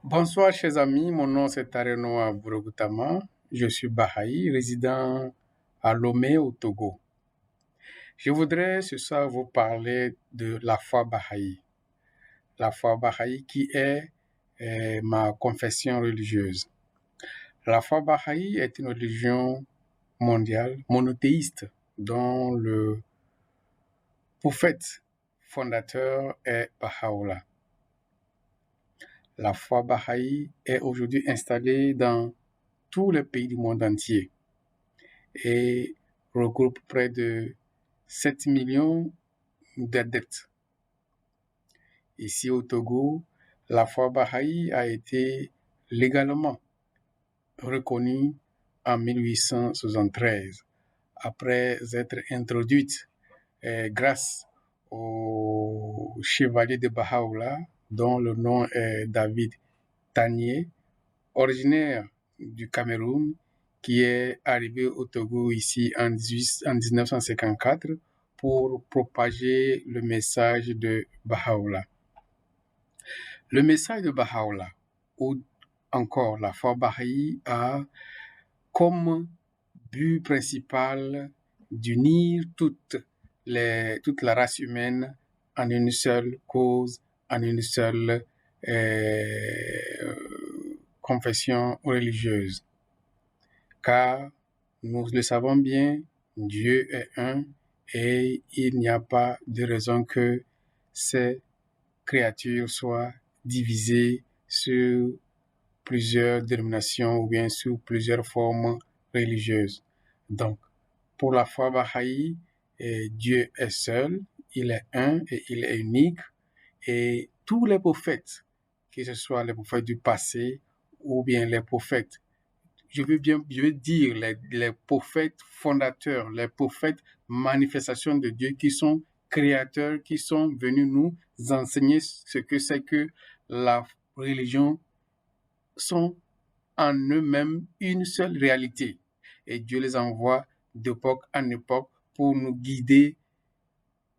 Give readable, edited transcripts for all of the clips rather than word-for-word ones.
Bonsoir, chers amis. Mon nom c'est Tarenoa Burugutama. Je suis Baha'i, résident à Lomé, au Togo. Je voudrais ce soir vous parler de la foi Baha'i. La foi Baha'i qui est ma confession religieuse. La foi Baha'i est une religion mondiale monothéiste dont le prophète fondateur est Baha'u'llah. La foi Baha'i est aujourd'hui installée dans tous les pays du monde entier et regroupe près de 7 millions d'adeptes. Ici au Togo, la foi Baha'i a été légalement reconnue en 1873 après être introduite grâce au chevalier de Baha'u'llah dont le nom est David Tanier, originaire du Cameroun, qui est arrivé au Togo ici en 1954 pour propager le message de Baha'u'llah. Le message de Baha'u'llah, ou encore la foi Baha'i, a comme but principal d'unir toute la race humaine en une seule cause, en une seule confession religieuse. Car nous le savons bien, Dieu est un et il n'y a pas de raison que ces créatures soient divisées sur plusieurs dénominations ou bien sur plusieurs formes religieuses. Donc, pour la foi Baha'i, Dieu est seul, il est un et il est unique, et tous les prophètes, que ce soit les prophètes du passé ou bien les prophètes, je veux dire les prophètes fondateurs, les prophètes manifestations de Dieu qui sont créateurs, qui sont venus nous enseigner ce que c'est que la religion, sont en eux-mêmes une seule réalité. Et Dieu les envoie d'époque en époque pour nous guider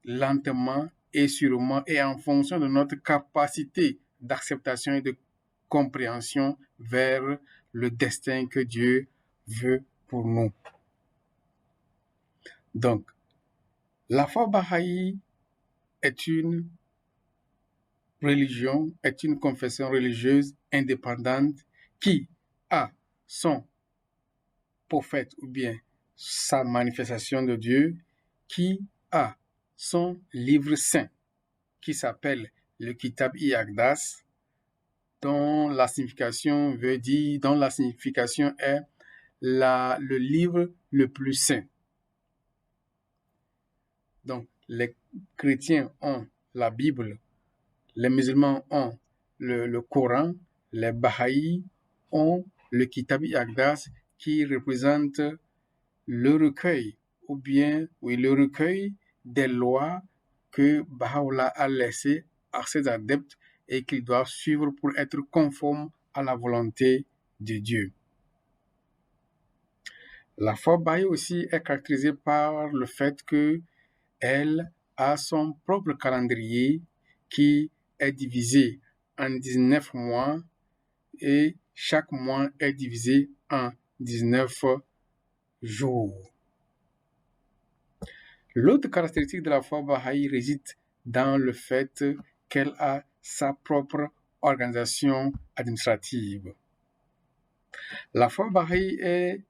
lentement et sûrement et en fonction de notre capacité d'acceptation et de compréhension vers le destin que Dieu veut pour nous. Donc, la foi Baha'i est une religion, est une confession religieuse indépendante qui a son prophète ou bien sa manifestation de Dieu, qui a son livre saint qui s'appelle le Kitab-i Aqdas, dont la signification est le livre le plus saint. Donc, les chrétiens ont la Bible, les musulmans ont le Coran, les Bahaïs ont le Kitab-i Aqdas qui représente le recueil, le recueil des lois que Baha'u'llah a laissé à ses adeptes et qu'ils doivent suivre pour être conformes à la volonté de Dieu. La foi Baha'i aussi est caractérisée par le fait qu'elle a son propre calendrier qui est divisé en 19 mois et chaque mois est divisé en 19 jours. L'autre caractéristique de la foi Baha'i réside dans le fait qu'elle a sa propre organisation administrative. La foi Baha'i est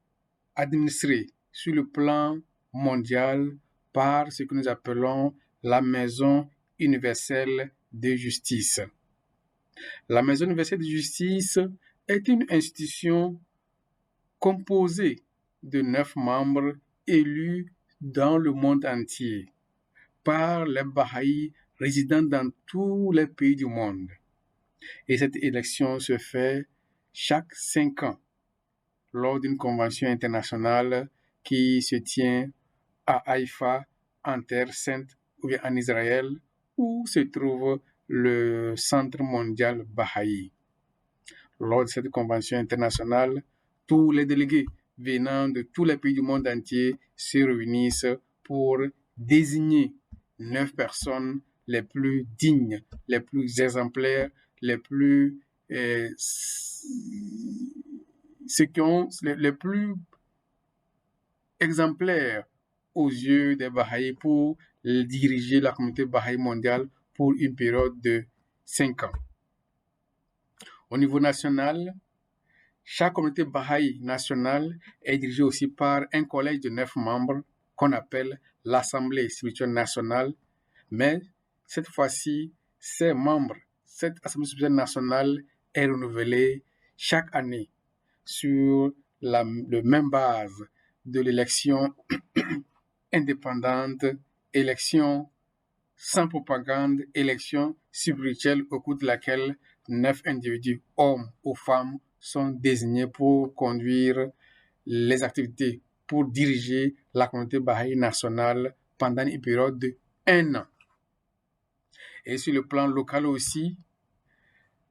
administrée sur le plan mondial par ce que nous appelons la Maison universelle de justice. La Maison universelle de justice est une institution composée de 9 membres élus dans le monde entier par les Baha'i résidant dans tous les pays du monde. Et cette élection se fait chaque 5 ans lors d'une convention internationale qui se tient à Haïfa, en Terre Sainte, ou bien en Israël, où se trouve le Centre mondial Baha'i. Lors de cette convention internationale, tous les délégués venant de tous les pays du monde entier se réunissent pour désigner 9 personnes les plus dignes, les plus exemplaires, les plus ceux qui ont les plus exemplaires aux yeux des Bahaïs pour diriger la communauté Bahaï mondiale pour une période de 5 ans. Au niveau national, chaque communauté Bahaï nationale est dirigée aussi par un collège de 9 membres qu'on appelle l'Assemblée spirituelle nationale, mais cette fois-ci, cette Assemblée spirituelle nationale est renouvelée chaque année sur la même base de l'élection indépendante, élection sans propagande, élection spirituelle au cours de laquelle 9 individus, hommes ou femmes, sont désignés pour conduire les activités, pour diriger la communauté Baha'i nationale pendant une période de 1 an. Et sur le plan local aussi,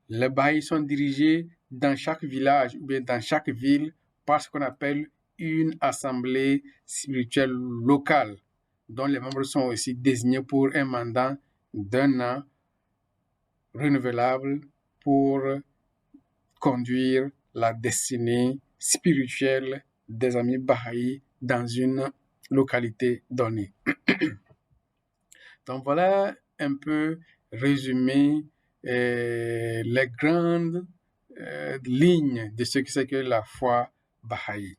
les Bahaïs sont dirigés dans chaque village ou bien dans chaque ville par ce qu'on appelle une assemblée spirituelle locale, dont les membres sont aussi désignés pour un mandat d'1 an renouvelable pour conduire la destinée spirituelle des amis Baha'i dans une localité donnée. Donc voilà un peu résumé les grandes lignes de ce que c'est que la foi Baha'i.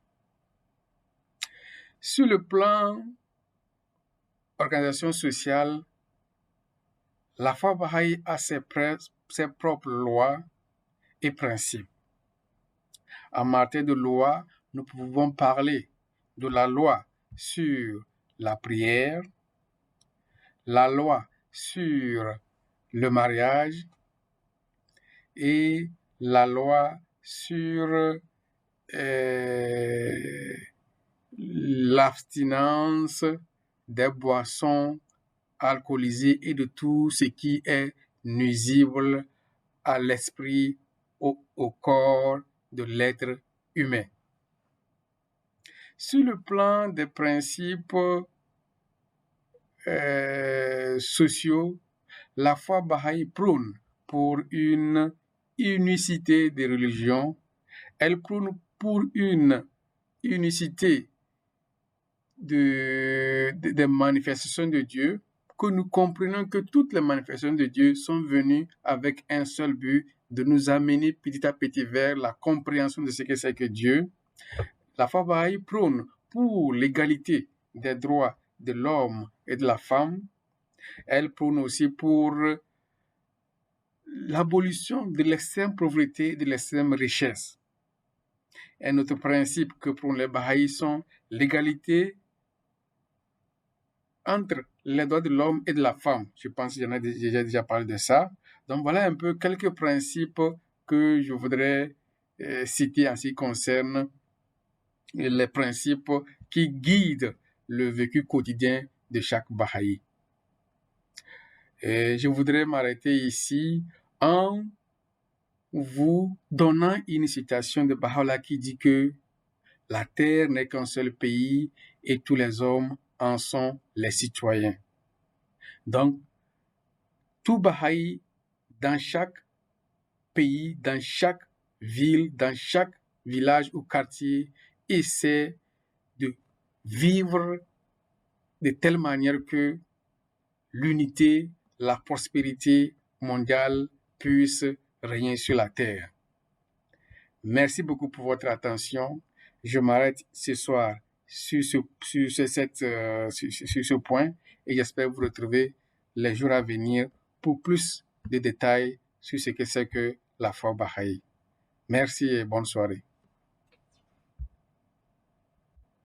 Sur le plan organisation sociale, la foi Baha'i a ses propres lois et principes. En matière de loi, nous pouvons parler de la loi sur la prière, la loi sur le mariage et la loi sur l'abstinence des boissons alcoolisées et de tout ce qui est nuisible à l'esprit, au corps de l'être humain. Sur le plan des principes sociaux, la foi Baha'i prône pour une unicité des religions, elle prône pour une unicité des manifestations de Dieu, que nous comprenons que toutes les manifestations de Dieu sont venues avec un seul but, de nous amener petit à petit vers la compréhension de ce que c'est que Dieu. La foi Baha'i prône pour l'égalité des droits de l'homme et de la femme. Elle prône aussi pour l'abolition de l'extrême pauvreté et de l'extrême richesse. Un autre principe que prônent les Bahaïs sont l'égalité entre les droits de l'homme et de la femme. Je pense que j'en ai déjà parlé de ça. Donc voilà un peu quelques principes que je voudrais citer en ce qui concerne les principes qui guident le vécu quotidien de chaque Baha'i. Et je voudrais m'arrêter ici en vous donnant une citation de Baha'u'llah qui dit que la terre n'est qu'un seul pays et tous les hommes en sont les citoyens. Donc, tout Baha'i, dans chaque pays, dans chaque ville, dans chaque village ou quartier, essaie de vivre de telle manière que l'unité, la prospérité mondiale puisse régner sur la terre. Merci beaucoup pour votre attention. Je m'arrête ce soir sur ce point et j'espère vous retrouver les jours à venir pour plus de détails sur ce que c'est que la foi Baha'i. Merci et bonne soirée.